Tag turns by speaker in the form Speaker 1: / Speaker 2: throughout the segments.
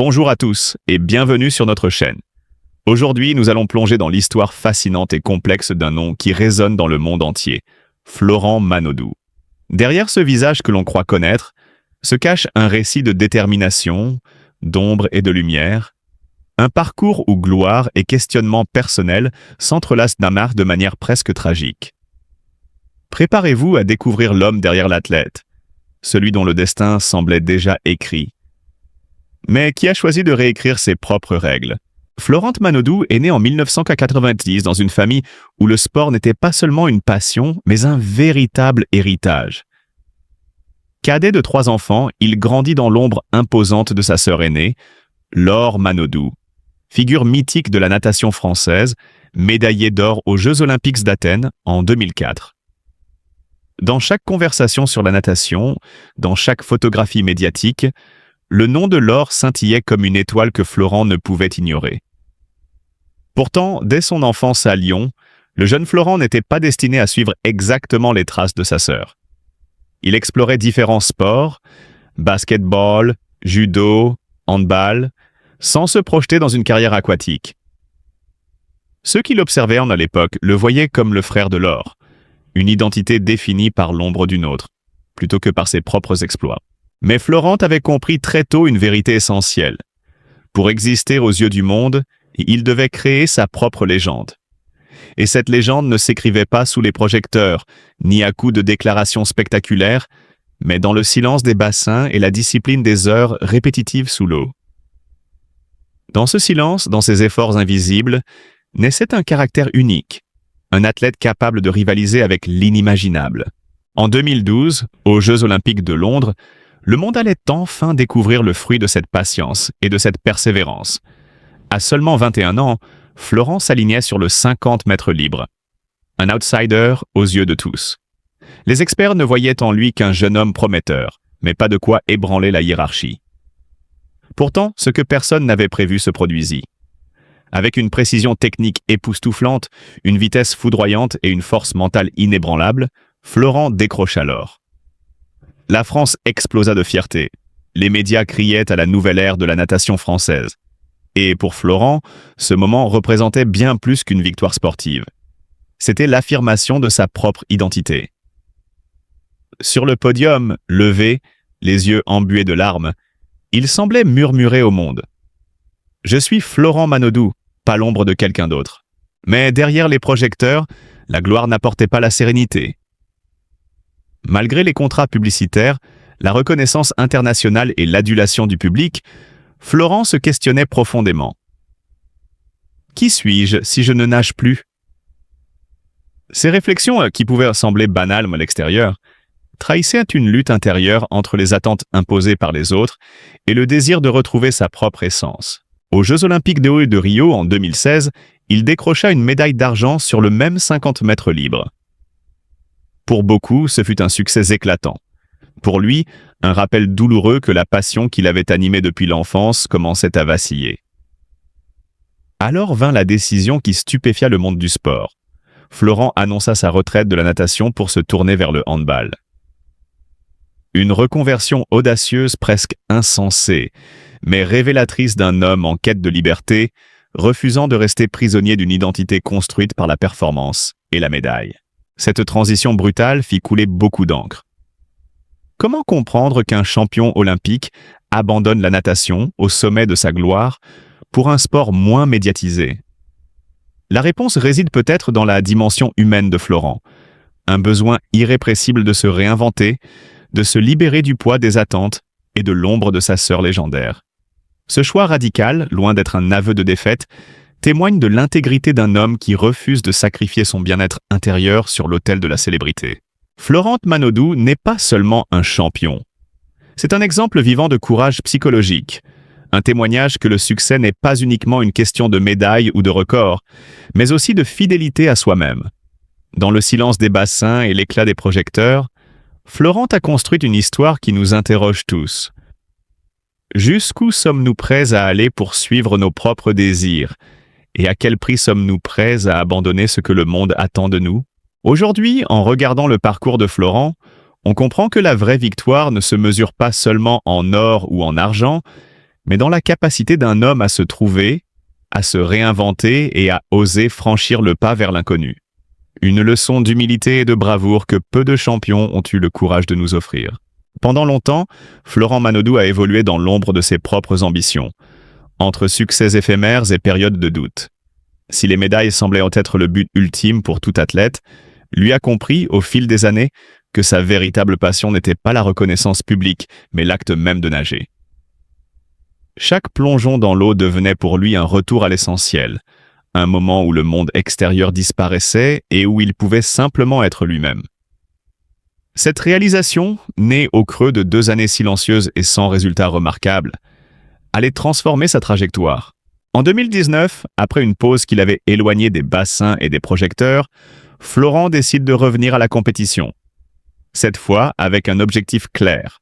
Speaker 1: Bonjour à tous et bienvenue sur notre chaîne. Aujourd'hui, nous allons plonger dans l'histoire fascinante et complexe d'un nom qui résonne dans le monde entier, Florent Manodou. Derrière ce visage que l'on croit connaître, se cache un récit de détermination, d'ombre et de lumière, un parcours où gloire et questionnement personnel s'entrelacent de manière presque tragique. Préparez-vous à découvrir l'homme derrière l'athlète, celui dont le destin semblait déjà écrit, mais qui a choisi de réécrire ses propres règles. Florent Manodou est né en 1990 dans une famille où le sport n'était pas seulement une passion, mais un véritable héritage. Cadet de 3 enfants, il grandit dans l'ombre imposante de sa sœur aînée, Laure Manodou, figure mythique de la natation française, médaillée d'or aux Jeux Olympiques d'Athènes en 2004. Dans chaque conversation sur la natation, dans chaque photographie médiatique, le nom de Laure scintillait comme une étoile que Florent ne pouvait ignorer. Pourtant, dès son enfance à Lyon, le jeune Florent n'était pas destiné à suivre exactement les traces de sa sœur. Il explorait différents sports, basketball, judo, handball, sans se projeter dans une carrière aquatique. Ceux qui l'observaient à l'époque le voyaient comme le frère de Laure, une identité définie par l'ombre d'une autre, plutôt que par ses propres exploits. Mais Florent avait compris très tôt une vérité essentielle. Pour exister aux yeux du monde, il devait créer sa propre légende. Et cette légende ne s'écrivait pas sous les projecteurs, ni à coups de déclarations spectaculaires, mais dans le silence des bassins et la discipline des heures répétitives sous l'eau. Dans ce silence, dans ces efforts invisibles, naissait un caractère unique, un athlète capable de rivaliser avec l'inimaginable. En 2012, aux Jeux Olympiques de Londres, le monde allait enfin découvrir le fruit de cette patience et de cette persévérance. À seulement 21 ans, Florent s'alignait sur le 50 mètres libre. Un outsider aux yeux de tous. Les experts ne voyaient en lui qu'un jeune homme prometteur, mais pas de quoi ébranler la hiérarchie. Pourtant, ce que personne n'avait prévu se produisit. Avec une précision technique époustouflante, une vitesse foudroyante et une force mentale inébranlable, Florent décrocha l'or. La France explosa de fierté. Les médias criaient à la nouvelle ère de la natation française. Et pour Florent, ce moment représentait bien plus qu'une victoire sportive. C'était l'affirmation de sa propre identité. Sur le podium, levé, les yeux embués de larmes, il semblait murmurer au monde. « Je suis Florent Manodou, pas l'ombre de quelqu'un d'autre. » Mais derrière les projecteurs, la gloire n'apportait pas la sérénité. Malgré les contrats publicitaires, la reconnaissance internationale et l'adulation du public, Florent se questionnait profondément. Qui suis-je si je ne nage plus? Ces réflexions, qui pouvaient sembler banales à l'extérieur, trahissaient une lutte intérieure entre les attentes imposées par les autres et le désir de retrouver sa propre essence. Aux Jeux Olympiques de haut de Rio en 2016, il décrocha une médaille d'argent sur le même 50 mètres libre. Pour beaucoup, ce fut un succès éclatant. Pour lui, un rappel douloureux que la passion qu'il avait animée depuis l'enfance commençait à vaciller. Alors vint la décision qui stupéfia le monde du sport. Florent annonça sa retraite de la natation pour se tourner vers le handball. Une reconversion audacieuse, presque insensée, mais révélatrice d'un homme en quête de liberté, refusant de rester prisonnier d'une identité construite par la performance et la médaille. Cette transition brutale fit couler beaucoup d'encre. Comment comprendre qu'un champion olympique abandonne la natation au sommet de sa gloire pour un sport moins médiatisé? La réponse réside peut-être dans la dimension humaine de Florent, un besoin irrépressible de se réinventer, de se libérer du poids des attentes et de l'ombre de sa sœur légendaire. Ce choix radical, loin d'être un aveu de défaite, témoigne de l'intégrité d'un homme qui refuse de sacrifier son bien-être intérieur sur l'autel de la célébrité. Florent Manodou n'est pas seulement un champion. C'est un exemple vivant de courage psychologique, un témoignage que le succès n'est pas uniquement une question de médaille ou de record, mais aussi de fidélité à soi-même. Dans le silence des bassins et l'éclat des projecteurs, Florent a construit une histoire qui nous interroge tous. Jusqu'où sommes-nous prêts à aller pour suivre nos propres désirs? Et à quel prix sommes-nous prêts à abandonner ce que le monde attend de nous? Aujourd'hui, en regardant le parcours de Florent, on comprend que la vraie victoire ne se mesure pas seulement en or ou en argent, mais dans la capacité d'un homme à se trouver, à se réinventer et à oser franchir le pas vers l'inconnu. Une leçon d'humilité et de bravoure que peu de champions ont eu le courage de nous offrir. Pendant longtemps, Florent Manodou a évolué dans l'ombre de ses propres ambitions, entre succès éphémères et périodes de doute. Si les médailles semblaient être le but ultime pour tout athlète, lui a compris, au fil des années, que sa véritable passion n'était pas la reconnaissance publique, mais l'acte même de nager. Chaque plongeon dans l'eau devenait pour lui un retour à l'essentiel, un moment où le monde extérieur disparaissait et où il pouvait simplement être lui-même. Cette réalisation, née au creux de 2 années silencieuses et sans résultat remarquable, allait transformer sa trajectoire. En 2019, après une pause qui l'avait éloigné des bassins et des projecteurs, Florent décide de revenir à la compétition. Cette fois avec un objectif clair: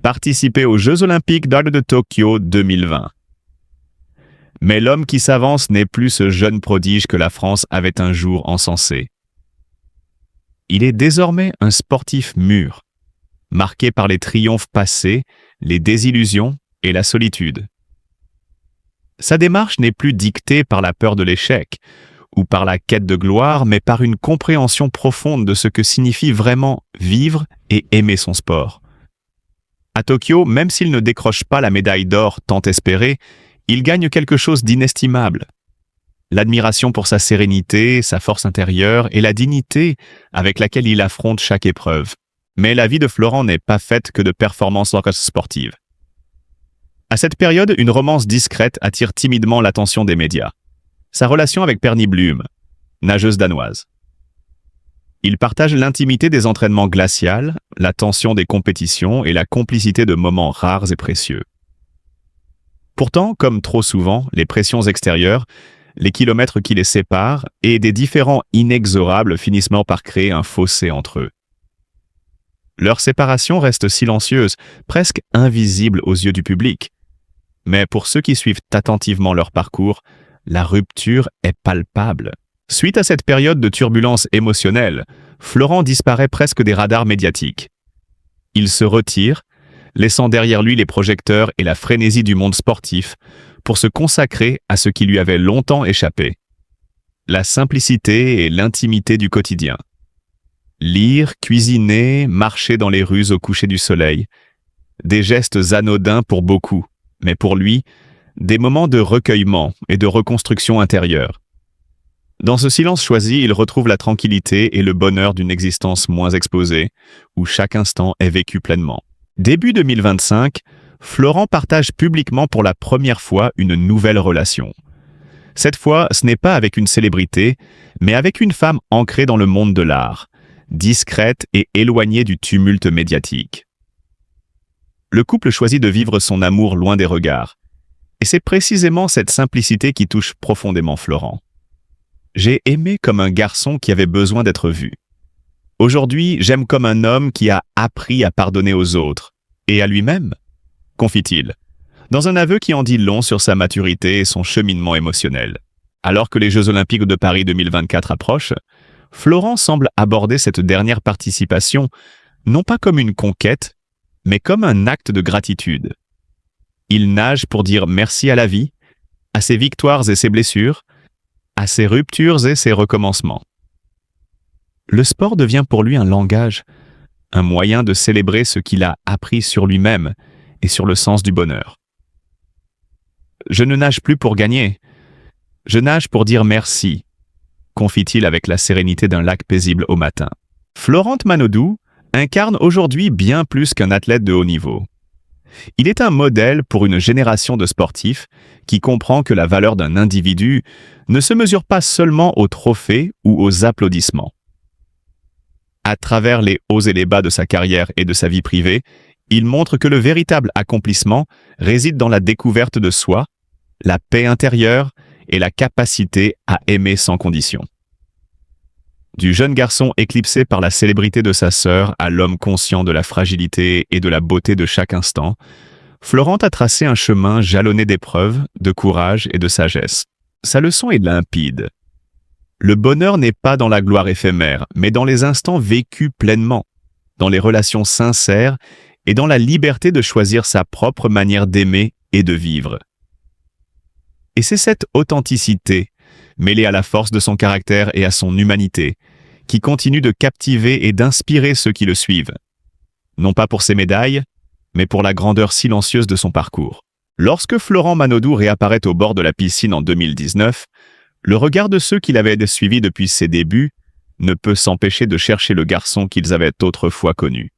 Speaker 1: participer aux Jeux Olympiques d'Art de Tokyo 2020. Mais l'homme qui s'avance n'est plus ce jeune prodige que la France avait un jour encensé. Il est désormais un sportif mûr, marqué par les triomphes passés, les désillusions et la solitude. Sa démarche n'est plus dictée par la peur de l'échec ou par la quête de gloire, mais par une compréhension profonde de ce que signifie vraiment vivre et aimer son sport. À Tokyo, même s'il ne décroche pas la médaille d'or tant espérée, il gagne quelque chose d'inestimable. L'admiration pour sa sérénité, sa force intérieure et la dignité avec laquelle il affronte chaque épreuve. Mais la vie de Florent n'est pas faite que de performances sportives. À cette période, une romance discrète attire timidement l'attention des médias. Sa relation avec Perny Blum, nageuse danoise. Il partage l'intimité des entraînements glacials, la tension des compétitions et la complicité de moments rares et précieux. Pourtant, comme trop souvent, les pressions extérieures, les kilomètres qui les séparent et des différends inexorables finissent par créer un fossé entre eux. Leur séparation reste silencieuse, presque invisible aux yeux du public. Mais pour ceux qui suivent attentivement leur parcours, la rupture est palpable. Suite à cette période de turbulence émotionnelle, Florent disparaît presque des radars médiatiques. Il se retire, laissant derrière lui les projecteurs et la frénésie du monde sportif pour se consacrer à ce qui lui avait longtemps échappé: la simplicité et l'intimité du quotidien. Lire, cuisiner, marcher dans les rues au coucher du soleil, des gestes anodins pour beaucoup, mais pour lui, des moments de recueillement et de reconstruction intérieure. Dans ce silence choisi, il retrouve la tranquillité et le bonheur d'une existence moins exposée, où chaque instant est vécu pleinement. Début 2025, Florent partage publiquement pour la première fois une nouvelle relation. Cette fois, ce n'est pas avec une célébrité, mais avec une femme ancrée dans le monde de l'art, discrète et éloignée du tumulte médiatique. Le couple choisit de vivre son amour loin des regards. Et c'est précisément cette simplicité qui touche profondément Florent. J'ai aimé comme un garçon qui avait besoin d'être vu. Aujourd'hui, j'aime comme un homme qui a appris à pardonner aux autres, et à lui-même, confie-t-il, dans un aveu qui en dit long sur sa maturité et son cheminement émotionnel. Alors que les Jeux Olympiques de Paris 2024 approchent, Florent semble aborder cette dernière participation non pas comme une conquête, mais comme un acte de gratitude. Il nage pour dire merci à la vie, à ses victoires et ses blessures, à ses ruptures et ses recommencements. Le sport devient pour lui un langage, un moyen de célébrer ce qu'il a appris sur lui-même et sur le sens du bonheur. Je ne nage plus pour gagner, je nage pour dire merci, confie-t-il avec la sérénité d'un lac paisible au matin. Florent Manodou incarne aujourd'hui bien plus qu'un athlète de haut niveau. Il est un modèle pour une génération de sportifs qui comprend que la valeur d'un individu ne se mesure pas seulement aux trophées ou aux applaudissements. À travers les hauts et les bas de sa carrière et de sa vie privée, il montre que le véritable accomplissement réside dans la découverte de soi, la paix intérieure et la capacité à aimer sans condition. Du jeune garçon éclipsé par la célébrité de sa sœur à l'homme conscient de la fragilité et de la beauté de chaque instant, Florent a tracé un chemin jalonné d'épreuves, de courage et de sagesse. Sa leçon est limpide. Le bonheur n'est pas dans la gloire éphémère, mais dans les instants vécus pleinement, dans les relations sincères et dans la liberté de choisir sa propre manière d'aimer et de vivre. Et c'est cette authenticité, mêlée à la force de son caractère et à son humanité, qui continue de captiver et d'inspirer ceux qui le suivent. Non pas pour ses médailles, mais pour la grandeur silencieuse de son parcours. Lorsque Florent Manodou réapparaît au bord de la piscine en 2019, le regard de ceux qui l'avaient suivi depuis ses débuts ne peut s'empêcher de chercher le garçon qu'ils avaient autrefois connu.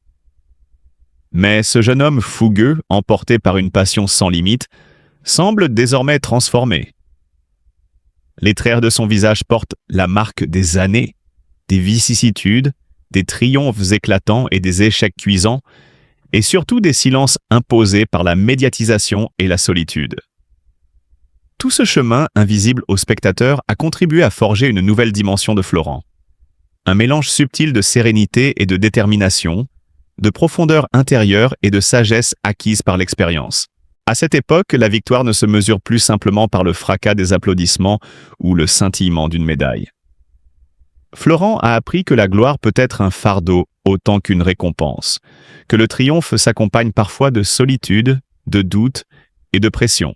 Speaker 1: Mais ce jeune homme fougueux, emporté par une passion sans limite, semble désormais transformé. Les traits de son visage portent la marque des années, des vicissitudes, des triomphes éclatants et des échecs cuisants, et surtout des silences imposés par la médiatisation et la solitude. Tout ce chemin, invisible aux spectateurs, a contribué à forger une nouvelle dimension de Florent. Un mélange subtil de sérénité et de détermination, de profondeur intérieure et de sagesse acquise par l'expérience. À cette époque, la victoire ne se mesure plus simplement par le fracas des applaudissements ou le scintillement d'une médaille. Florent a appris que la gloire peut être un fardeau autant qu'une récompense, que le triomphe s'accompagne parfois de solitude, de doute et de pression.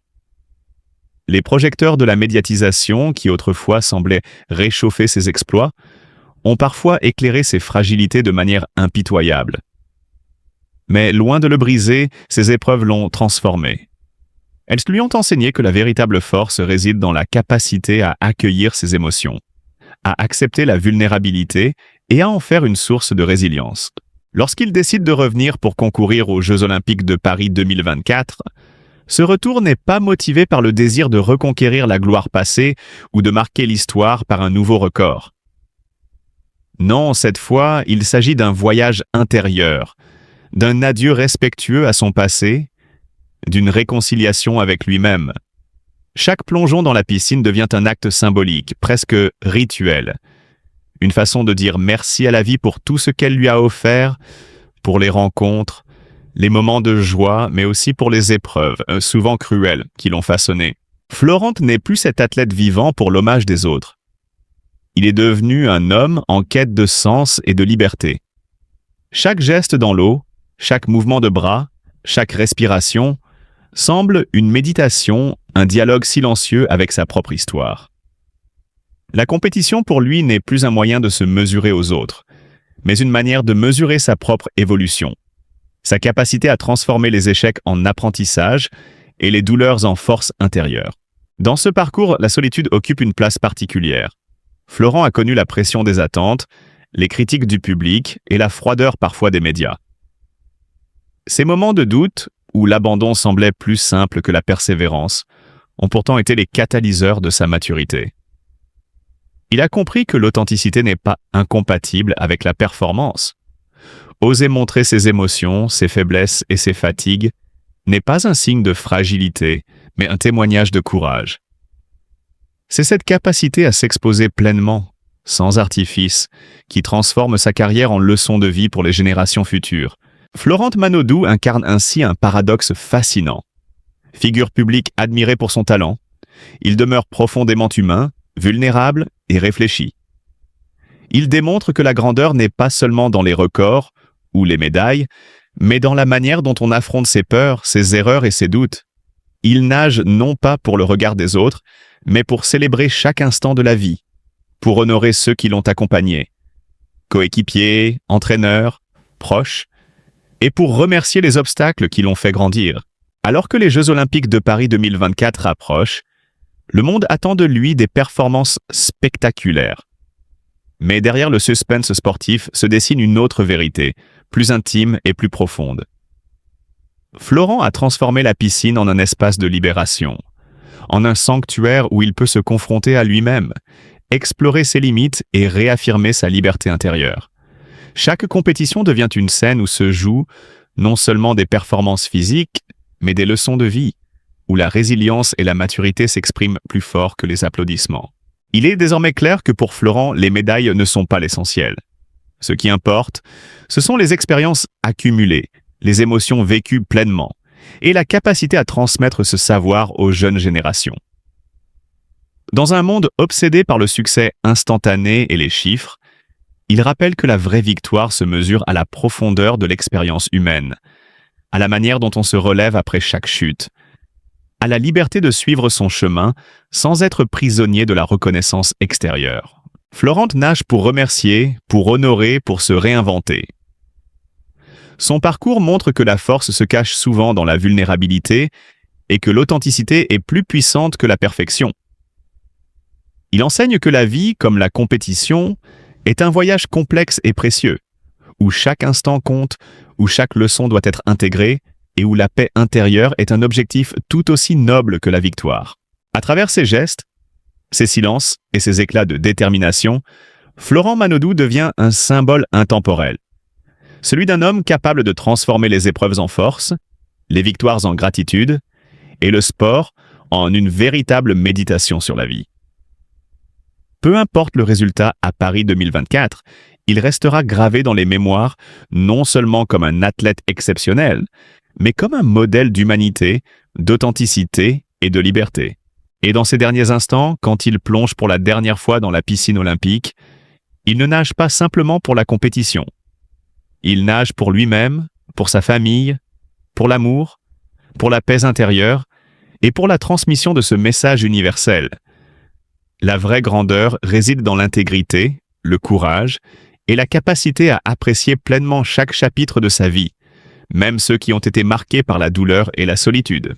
Speaker 1: Les projecteurs de la médiatisation, qui autrefois semblaient réchauffer ses exploits, ont parfois éclairé ses fragilités de manière impitoyable. Mais loin de le briser, ces épreuves l'ont transformé. Elles lui ont enseigné que la véritable force réside dans la capacité à accueillir ses émotions, à accepter la vulnérabilité et à en faire une source de résilience. Lorsqu'il décide de revenir pour concourir aux Jeux Olympiques de Paris 2024, ce retour n'est pas motivé par le désir de reconquérir la gloire passée ou de marquer l'histoire par un nouveau record. Non, cette fois, il s'agit d'un voyage intérieur, d'un adieu respectueux à son passé, d'une réconciliation avec lui-même. Chaque plongeon dans la piscine devient un acte symbolique, presque rituel. Une façon de dire merci à la vie pour tout ce qu'elle lui a offert, pour les rencontres, les moments de joie, mais aussi pour les épreuves, souvent cruelles, qui l'ont façonné. Florent n'est plus cet athlète vivant pour l'hommage des autres. Il est devenu un homme en quête de sens et de liberté. Chaque geste dans l'eau, chaque mouvement de bras, chaque respiration, semble une méditation, un dialogue silencieux avec sa propre histoire. La compétition pour lui n'est plus un moyen de se mesurer aux autres, mais une manière de mesurer sa propre évolution, sa capacité à transformer les échecs en apprentissage et les douleurs en force intérieure. Dans ce parcours, la solitude occupe une place particulière. Florent a connu la pression des attentes, les critiques du public et la froideur parfois des médias. Ces moments de doute, où l'abandon semblait plus simple que la persévérance, ont pourtant été les catalyseurs de sa maturité. Il a compris que l'authenticité n'est pas incompatible avec la performance. Oser montrer ses émotions, ses faiblesses et ses fatigues n'est pas un signe de fragilité, mais un témoignage de courage. C'est cette capacité à s'exposer pleinement, sans artifice, qui transforme sa carrière en leçon de vie pour les générations futures. Florent Manodou incarne ainsi un paradoxe fascinant. Figure publique admirée pour son talent, il demeure profondément humain, vulnérable et réfléchi. Il démontre que la grandeur n'est pas seulement dans les records ou les médailles, mais dans la manière dont on affronte ses peurs, ses erreurs et ses doutes. Il nage non pas pour le regard des autres, mais pour célébrer chaque instant de la vie, pour honorer ceux qui l'ont accompagné, coéquipiers, entraîneurs, proches, et pour remercier les obstacles qui l'ont fait grandir. Alors que les Jeux Olympiques de Paris 2024 approchent, le monde attend de lui des performances spectaculaires. Mais derrière le suspense sportif se dessine une autre vérité, plus intime et plus profonde. Florent a transformé la piscine en un espace de libération, en un sanctuaire où il peut se confronter à lui-même, explorer ses limites et réaffirmer sa liberté intérieure. Chaque compétition devient une scène où se jouent non seulement des performances physiques, mais des leçons de vie, où la résilience et la maturité s'expriment plus fort que les applaudissements. Il est désormais clair que pour Florent, les médailles ne sont pas l'essentiel. Ce qui importe, ce sont les expériences accumulées, les émotions vécues pleinement, et la capacité à transmettre ce savoir aux jeunes générations. Dans un monde obsédé par le succès instantané et les chiffres, il rappelle que la vraie victoire se mesure à la profondeur de l'expérience humaine, à la manière dont on se relève après chaque chute, a la liberté de suivre son chemin sans être prisonnier de la reconnaissance extérieure. Florent nage pour remercier, pour honorer, pour se réinventer. Son parcours montre que la force se cache souvent dans la vulnérabilité et que l'authenticité est plus puissante que la perfection. Il enseigne que la vie, comme la compétition, est un voyage complexe et précieux, où chaque instant compte, où chaque leçon doit être intégrée et où la paix intérieure est un objectif tout aussi noble que la victoire. À travers ses gestes, ses silences et ses éclats de détermination, Florent Manodou devient un symbole intemporel. Celui d'un homme capable de transformer les épreuves en force, les victoires en gratitude et le sport en une véritable méditation sur la vie. Peu importe le résultat à Paris 2024, il restera gravé dans les mémoires non seulement comme un athlète exceptionnel, mais comme un modèle d'humanité, d'authenticité et de liberté. Et dans ces derniers instants, quand il plonge pour la dernière fois dans la piscine olympique, il ne nage pas simplement pour la compétition. Il nage pour lui-même, pour sa famille, pour l'amour, pour la paix intérieure et pour la transmission de ce message universel. La vraie grandeur réside dans l'intégrité, le courage et la capacité à apprécier pleinement chaque chapitre de sa vie, même ceux qui ont été marqués par la douleur et la solitude.